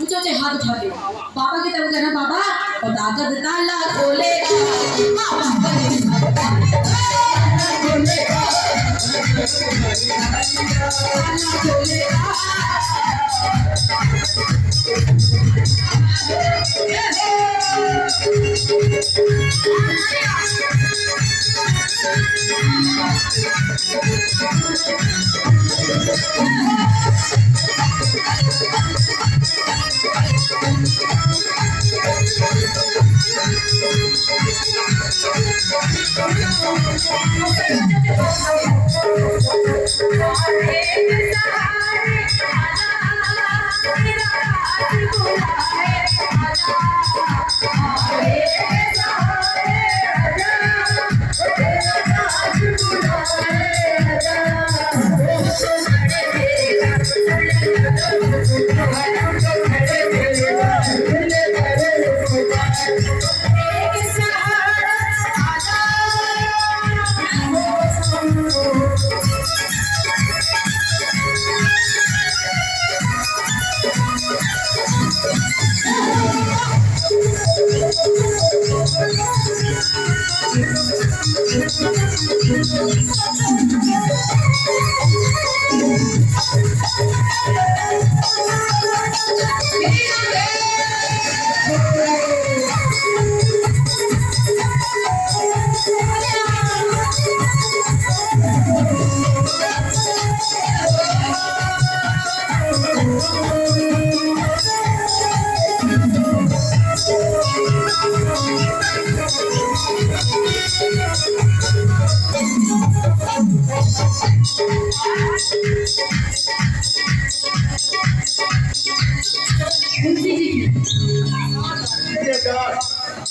ऊंचे ऊंचे हाथ उठा के बाबा की तरफ कहना, बाबा ताकत ताला खोलेगा, बाबा खोलेगा,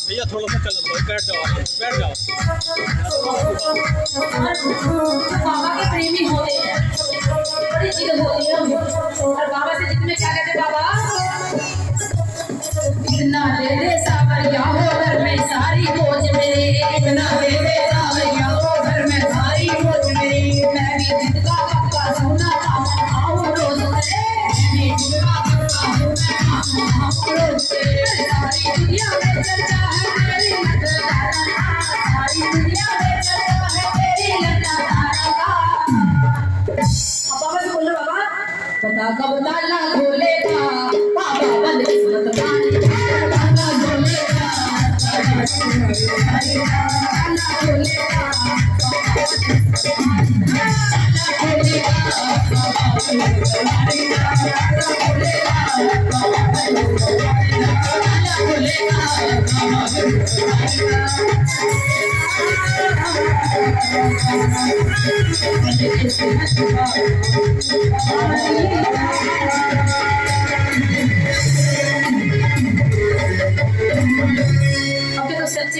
भैया थोड़ा सा चल लो, बैठ जाओ, बैठ जाओ। बाबा के प्रेमी होते हैं, बड़ी चीज होती है। और बाबा से जितने क्या कहते, बाबा इतना दे दे सावरिया हो घर में सारी बोझ मेरी, इतना दे दे सावरिया हो घर में सारी बोझ मेरी। मैं भी जिद का पक्का सोना था आओ रोज से, मैं जिद का पक्का सोना था रोज से। सारी दुनिया में चर्चा है तेरी नजर तारा, सारी दुनिया में चर्चा है तेरी नजर तारा। अब बाबा से बोलो, बाबा पता कब ताला खोलेगा, बाबा बंद किस्मत मानी, ताला खोलेगा, ताला खोलेगा, खोलेगा।